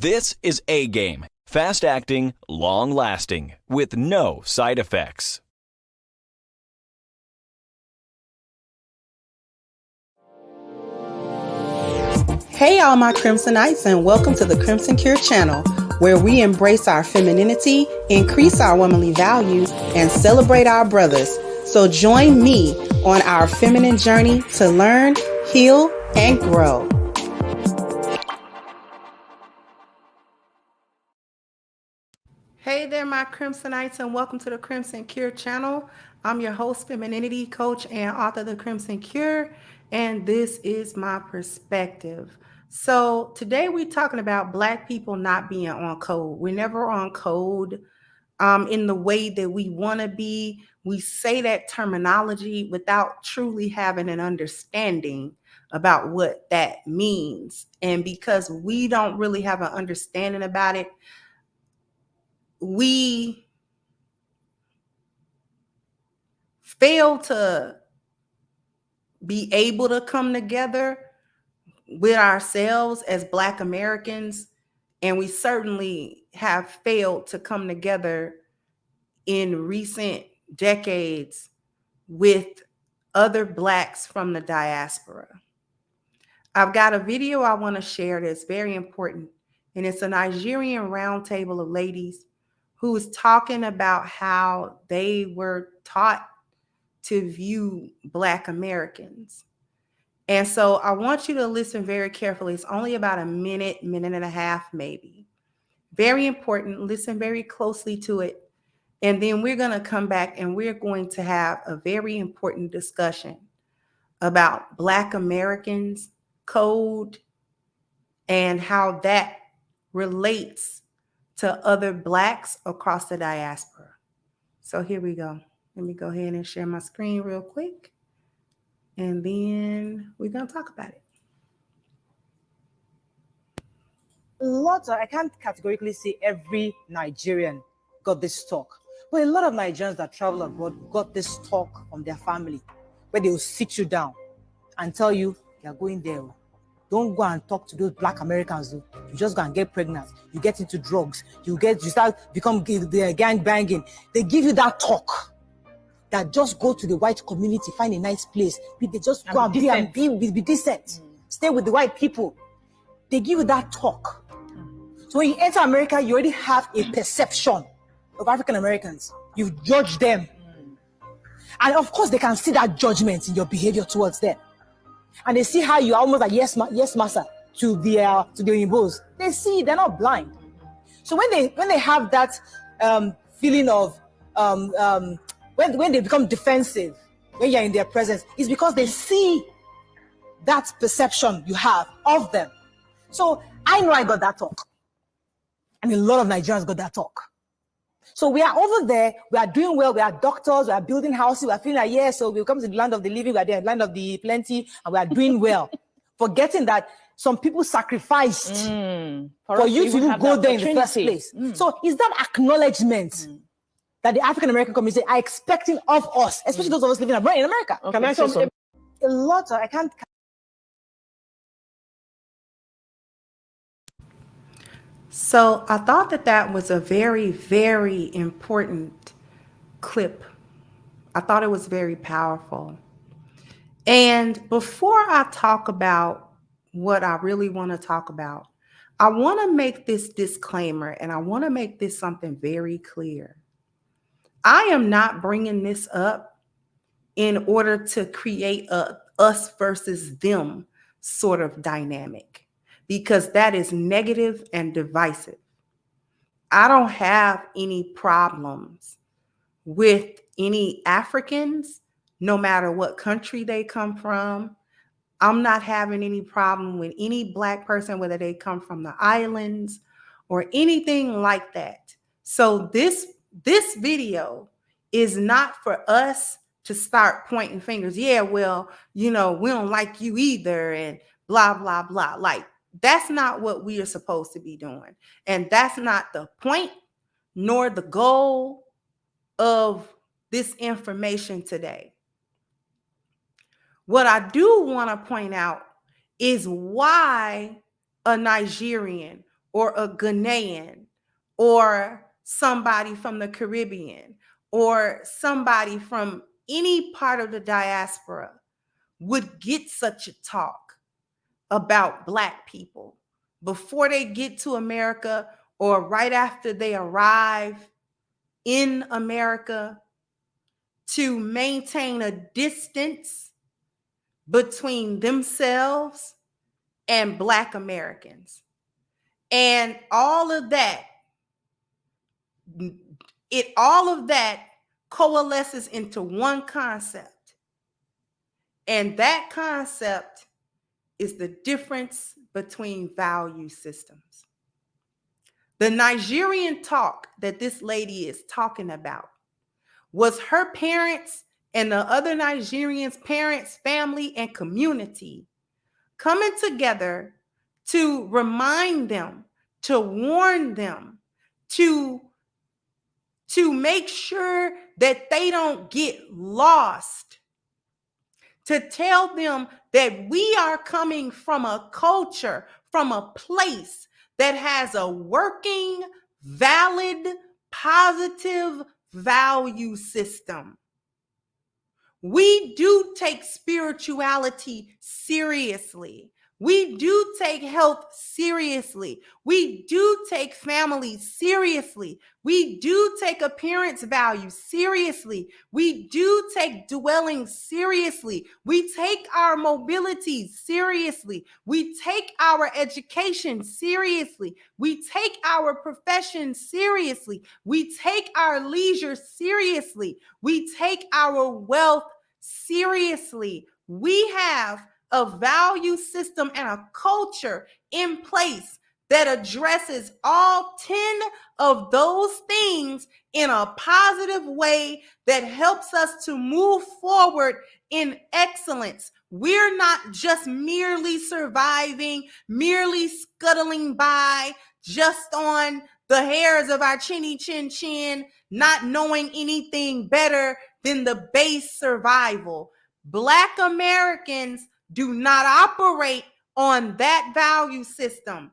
This is A Game. Fast acting, long lasting, with no side effects. Hey all my Crimsonites, and welcome to the Crimson Cure channel, where we embrace our femininity, increase our womanly value, and celebrate our brothers. So join me on our feminine journey to learn, heal, and grow. Hey there, my Crimsonites, and welcome to the Crimson Cure channel. I'm your host, femininity coach, and author of the Crimson Cure, and this is my perspective. So today we're talking about Black people not being on code. We're never on code in the way that we want to be. We say that terminology without truly having an understanding about what that means. And because we don't really have an understanding about it, we fail to be able to come together with ourselves as Black Americans. And we certainly have failed to come together in recent decades with other Blacks from the diaspora. I've got a video I want to share that's very important. And it's a Nigerian roundtable of ladies who is talking about how they were taught to view Black Americans. And so I want you to listen very carefully. It's only about a minute, minute and a half, maybe. Very important. Listen very closely to it. And then we're going to come back and we're going to have a very important discussion about Black Americans code and how that relates to other Blacks across the diaspora. So here we go. Let me go ahead and share my screen real quick. And then we're going to talk about it. I can't categorically say every Nigerian got this talk, but a lot of Nigerians that travel abroad got this talk from their family, where they will sit you down and tell you, you're going there. Don't go and talk to those Black Americans. You just go and get pregnant. You get into drugs. You become gang banging. They give you that talk. That just go to the white community, find a nice place. They just go and be decent. Stay with the white people. They give you that talk. So when you enter America, you already have a perception of African Americans. You judge them. And of course, they can see that judgment in your behavior towards them. And they see how you are almost like yes master to the Oyimbos. They see, they're not blind. So when they have that feeling of when they become defensive, when you're in their presence, it's because they see that perception you have of them. So I know I got that talk. And a lot of Nigerians got that talk. So we are over there, we are doing well, we are doctors, we are building houses, we are feeling like, yeah, so we come to the land of the living, we are the land of the plenty, and we are doing well. Forgetting that some people sacrificed for you to even go there in the first place. So is that acknowledgement that the African American community are expecting of us, especially those of us living abroad in America? Okay, can I say something? I can't. So I thought that was a very, very important clip. I thought it was very powerful. And before I talk about what I really want to talk about, I want to make this disclaimer, and I want to make this something very clear. I am not bringing this up in order to create a us versus them sort of dynamic, because that is negative and divisive. I don't have any problems with any Africans, no matter what country they come from. I'm not having any problem with any Black person, whether they come from the islands or anything like that. So this video is not for us to start pointing fingers. Yeah, well, we don't like you either, and blah, blah, blah. Like, that's not what we are supposed to be doing. And that's not the point nor the goal of this information today. What I do want to point out is why a Nigerian or a Ghanaian or somebody from the Caribbean or somebody from any part of the diaspora would get such a talk about Black people before they get to America or right after they arrive in America, to maintain a distance between themselves and Black Americans. And all of that coalesces into one concept. And that concept is the difference between value systems. The Nigerian talk that this lady is talking about was her parents and the other Nigerians' parents, family, and community coming together to remind them, to warn them, to make sure that they don't get lost, to tell them that we are coming from a culture, from a place that has a working, valid, positive value system. We do take spirituality seriously. We do take health seriously. We do take family seriously. We do take appearance value seriously. We do take dwelling seriously. We take our mobility seriously. We take our education seriously. We take our profession seriously. We take our leisure seriously. We take our wealth seriously. We have a value system and a culture in place that addresses all 10 of those things in a positive way that helps us to move forward in excellence. We're not just merely surviving, merely scuttling by, just on the hairs of our chinny chin chin, not knowing anything better than the base survival. Black Americans do not operate on that value system.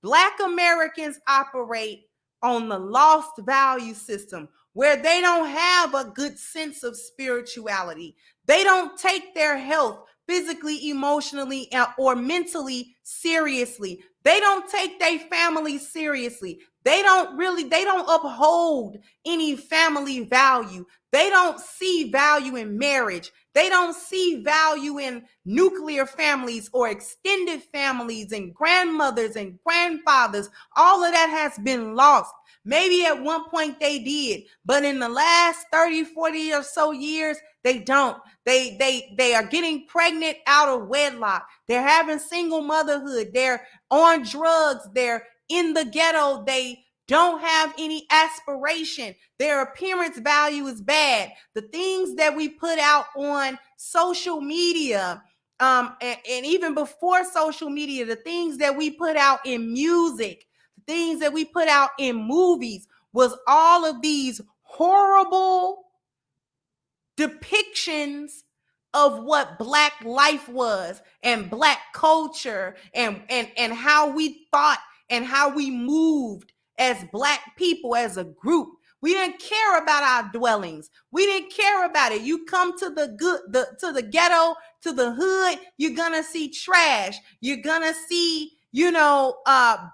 Black Americans operate on the lost value system where they don't have a good sense of spirituality. They don't take their health physically, emotionally, or mentally seriously. They don't take their family seriously. They don't uphold any family value. They don't see value in marriage. They don't see value in nuclear families or extended families and grandmothers and grandfathers. All of that has been lost. Maybe at one point they did, but in the last 30, 40 or so years, they don't. They are getting pregnant out of wedlock. They're having single motherhood. They're on drugs. They're in the ghetto. They don't have any aspiration. Their appearance value is bad. The things that we put out on social media, and even before social media, the things that we put out in music, the things that we put out in movies, was all of these horrible depictions of what Black life was and Black culture and how we thought and how we moved as Black people, as a group. We didn't care about our dwellings. We didn't care about it. You come to the ghetto, to the hood, you're gonna see trash. You're gonna see,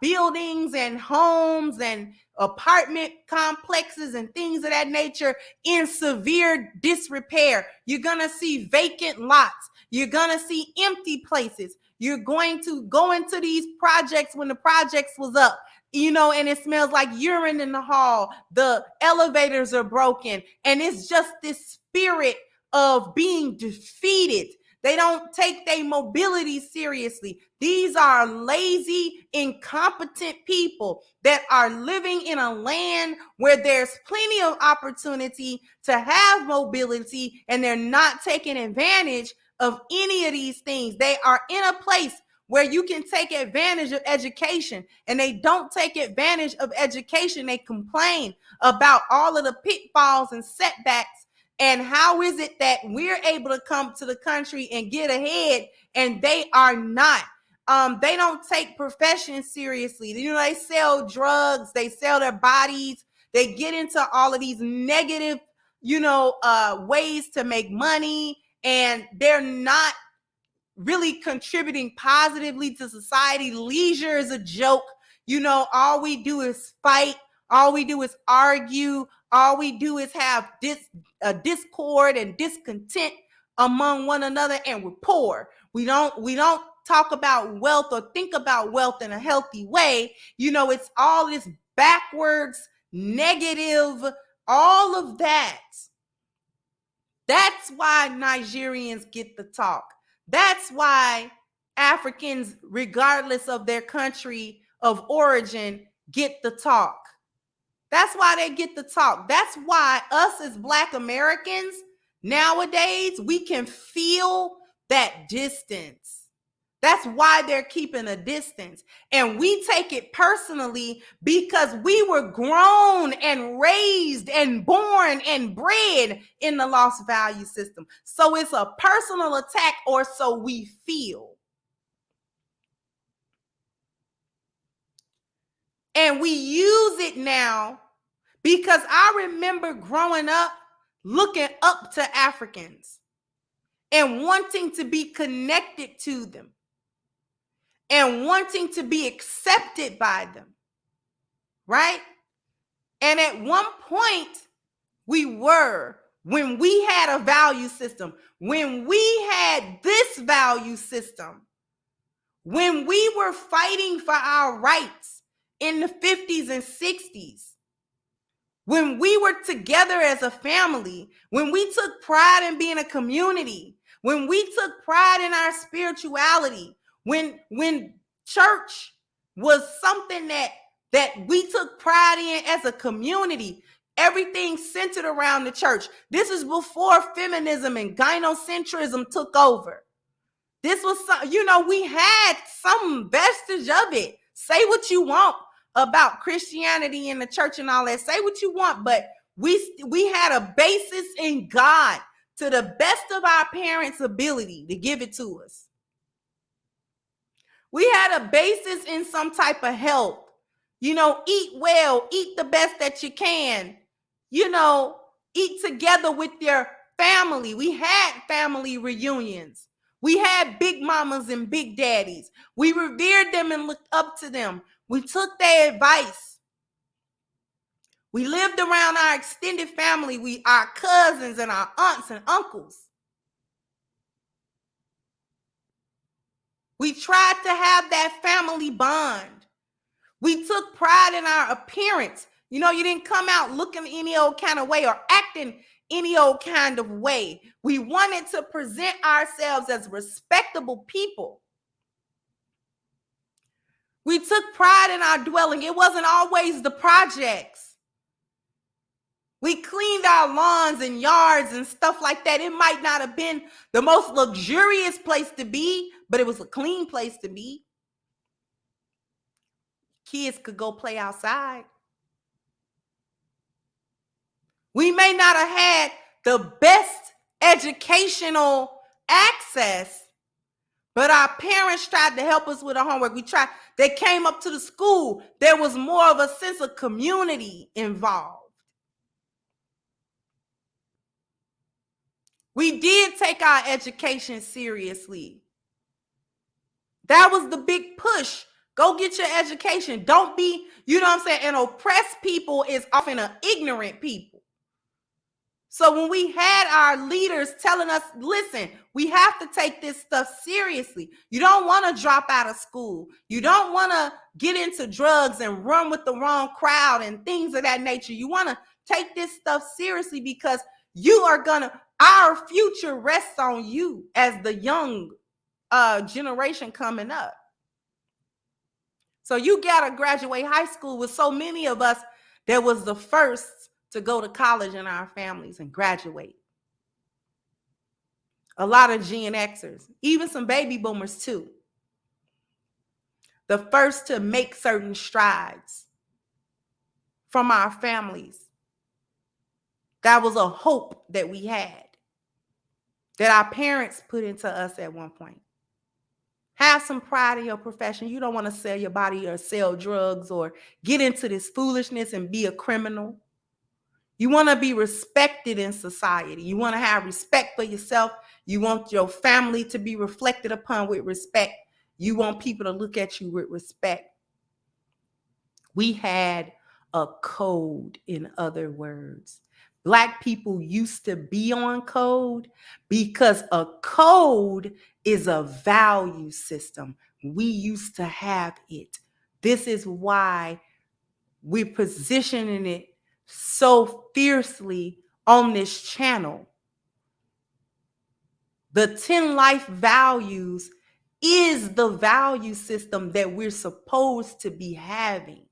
buildings and homes and apartment complexes and things of that nature in severe disrepair. You're gonna see vacant lots. You're gonna see empty places. You're going to go into these projects when the projects was up, and it smells like urine in the hall. The elevators are broken. And it's just this spirit of being defeated. They don't take their mobility seriously. These are lazy, incompetent people that are living in a land where there's plenty of opportunity to have mobility, and they're not taking advantage of any of these things. They are in a place where you can take advantage of education, and they don't take advantage of education. They complain about all of the pitfalls and setbacks. And how is it that we're able to come to the country and get ahead and they are not? They don't take profession seriously. They sell drugs, they sell their bodies, they get into all of these negative, ways to make money, and they're not really contributing positively to society. Leisure is a joke. All we do is fight. All we do is argue. All we do is have discord and discontent among one another, and we're poor. We don't talk about wealth or think about wealth in a healthy way. It's all this backwards, negative, all of that. That's why Nigerians get the talk. That's why Africans, regardless of their country of origin, get the talk. That's why they get the talk. That's why us as Black Americans nowadays, we can feel that distance. That's why they're keeping a distance. And we take it personally because we were grown and raised and born and bred in the lost value system. So it's a personal attack, or so we feel. And we use it now because I remember growing up looking up to Africans and wanting to be connected to them and wanting to be accepted by them, right? And at one point, when we had a value system, when we had this value system, when we were fighting for our rights in the 50s and 60s, when we were together as a family, when we took pride in being a community, when we took pride in our spirituality, when church was something that we took pride in as a community, everything centered around the church. This is before feminism and gynocentrism took over. This was, we had some vestige of it. Say what you want about Christianity and the church and all that. Say what you want, but we had a basis in God to the best of our parents' ability to give it to us. We had a basis in some type of health. Eat well, eat the best that you can. Eat together with your family. We had family reunions. We had big mamas and big daddies. We revered them and looked up to them. We took their advice. We lived around our extended family, our cousins and our aunts and uncles. We tried to have that family bond. We took pride in our appearance. You didn't come out looking any old kind of way or acting any old kind of way. We wanted to present ourselves as respectable people. We took pride in our dwelling. It wasn't always the projects. We cleaned our lawns and yards and stuff like that. It might not have been the most luxurious place to be, but it was a clean place to be. Kids could go play outside. We may not have had the best educational access, but our parents tried to help us with our homework. They came up to the school. There was more of a sense of community involved. We did take our education seriously. That was the big push. Go get your education. Don't be, an oppressed people is often an ignorant people. So when we had our leaders telling us, listen, we have to take this stuff seriously. You don't want to drop out of school. You don't want to get into drugs and run with the wrong crowd and things of that nature. You want to take this stuff seriously because our future rests on you as the young generation coming up. So you got to graduate high school. With so many of us, there was the first to go to college in our families and graduate. A lot of Gen Xers, even some baby boomers too. The first to make certain strides from our families. That was a hope that we had, that our parents put into us at one point. Have some pride in your profession. You don't want to sell your body or sell drugs or get into this foolishness and be a criminal. You want to be respected in society. You want to have respect for yourself. You want your family to be reflected upon with respect. You want people to look at you with respect. We had a code, in other words. Black people used to be on code because a code is a value system. We used to have it. This is why we're positioning it so fiercely on this channel. The 10 life values is the value system that we're supposed to be having.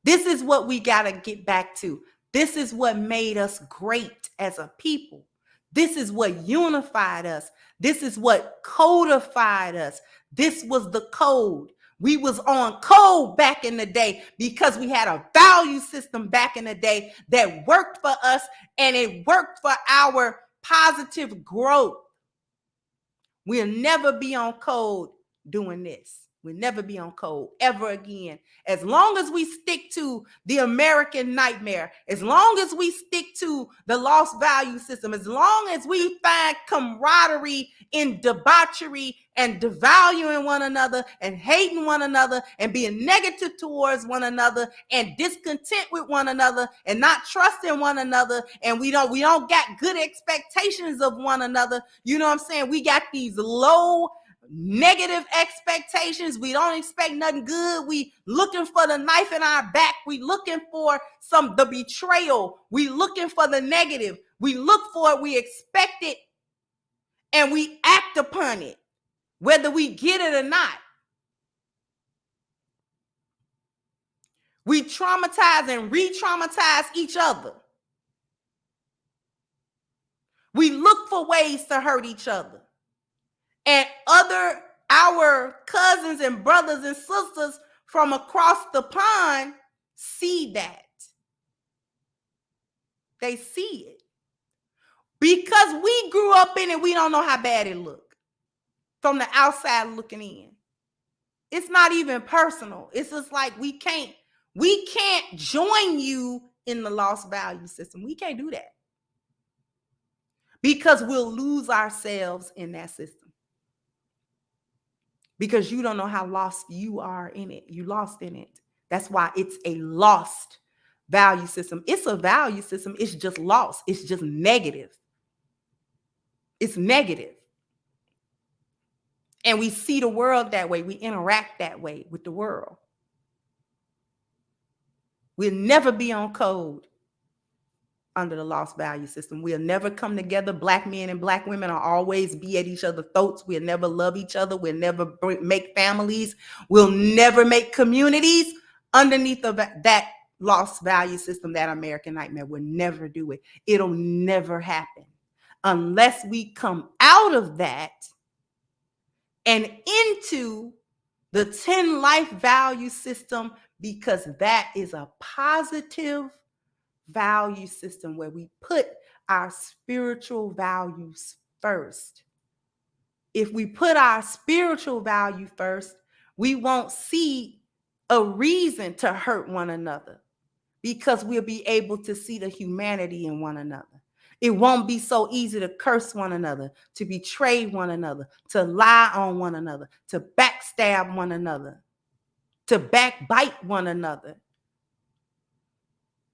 This is what we got to get back to. This is what made us great as a people. This is what unified us. This is what codified us. This was the code. We was on code back in the day because we had a value system back in the day that worked for us, and it worked for our positive growth. We'll never be on code doing this. We'll never be on code ever again. As long as we stick to the American nightmare, as long as we stick to the lost value system, as long as we find camaraderie in debauchery and devaluing one another and hating one another and being negative towards one another and discontent with one another and not trusting one another, and we don't got good expectations of one another. You know what I'm saying? We got these low negative expectations. We don't expect nothing good. We looking for the knife in our back. We looking for the betrayal. We looking for the negative. We look for it. We expect it, and we act upon it, whether we get it or not. We traumatize and re-traumatize each other. We look for ways to hurt each other. And our cousins and brothers and sisters from across the pond see that. They see it. Because we grew up in it, we don't know how bad it looked from the outside looking in. It's not even personal. It's just like we can't join you in the lost value system. We can't do that. Because we'll lose ourselves in that system. Because you don't know how lost you are in it. You lost in it. That's why it's a lost value system. It's a value system. It's just lost. It's just negative. It's negative. And we see the world that way. We interact that way with the world. We'll never be on code under the lost value system. We'll never come together. Black men and black women will always be at each other's throats. We'll never love each other. We'll never make families. We'll never make communities underneath of that lost value system, that American nightmare. We'll never do it. It'll never happen unless we come out of that and into the 10 life value system, because that is a positive value system where we put our spiritual values first. If we put our spiritual value first, we won't see a reason to hurt one another, because we'll be able to see the humanity in one another. It won't be so easy to curse one another, to betray one another, to lie on one another, to backstab one another, to backbite one another.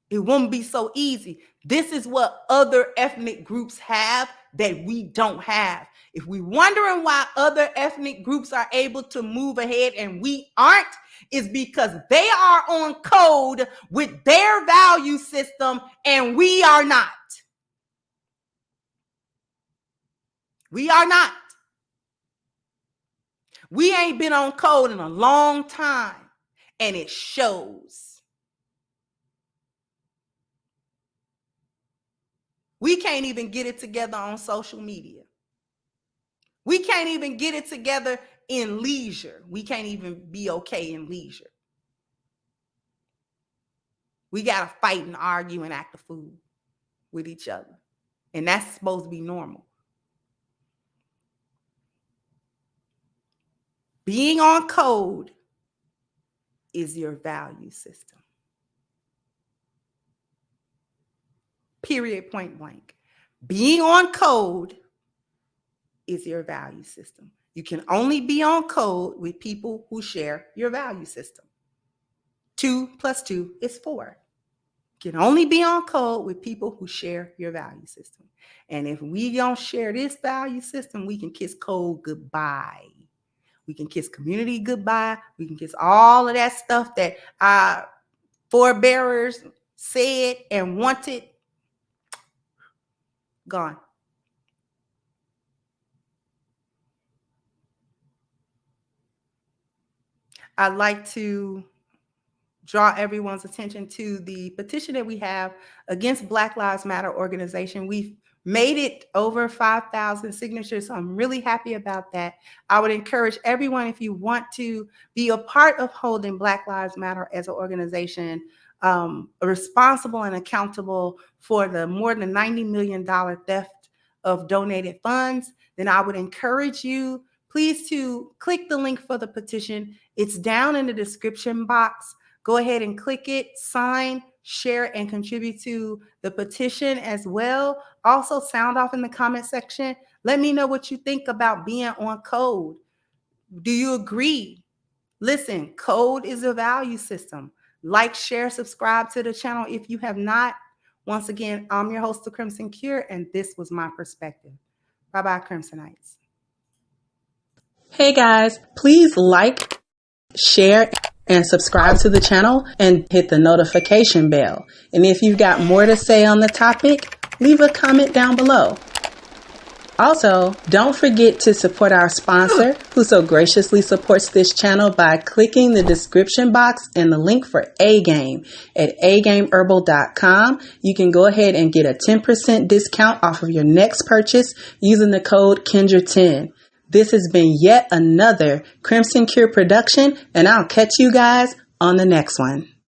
It won't be so easy. This is what other ethnic groups have that we don't have. If we're wondering why other ethnic groups are able to move ahead and we aren't, is because they are on code with their value system and we are not. We are not. We ain't been on code in a long time, and it shows. We can't even get it together on social media. We can't even get it together in leisure. We can't even be okay in leisure. We got to fight and argue and act a fool with each other. And that's supposed to be normal. Being on code is your value system. Period, point blank. Being on code is your value system. You can only be on code with people who share your value system. 2 + 2 is 4. You can only be on code with people who share your value system. And if we don't share this value system, we can kiss code goodbye. We can kiss community goodbye. We can kiss all of that stuff that our forebearers said and wanted. Gone. I'd like to draw everyone's attention to the petition that we have against Black Lives Matter organization. We've made it over 5,000 signatures, so I'm really happy about that. I would encourage everyone, if you want to be a part of holding Black Lives Matter as an organization responsible and accountable for the more than $90 million theft of donated funds, then I would encourage you, please, to click the link for the petition. It's down in the description box. Go ahead and click it, sign, share, and contribute to the petition as well. Also, sound off in the comment section. Let me know what you think about being on code. Do you agree? Listen, code is a value system. Like, share, subscribe to the channel if you have not. Once again, I'm your host, The Crimson Cure, and this was my perspective. Bye-bye, Crimsonites. Hey guys, please like, share, and subscribe to the channel and hit the notification bell. And if you've got more to say on the topic, leave a comment down below. Also, don't forget to support our sponsor who so graciously supports this channel by clicking the description box and the link for A-Game at agameherbal.com. You can go ahead and get a 10% discount off of your next purchase using the code Kendra10. This has been yet another Crimson Cure production, and I'll catch you guys on the next one.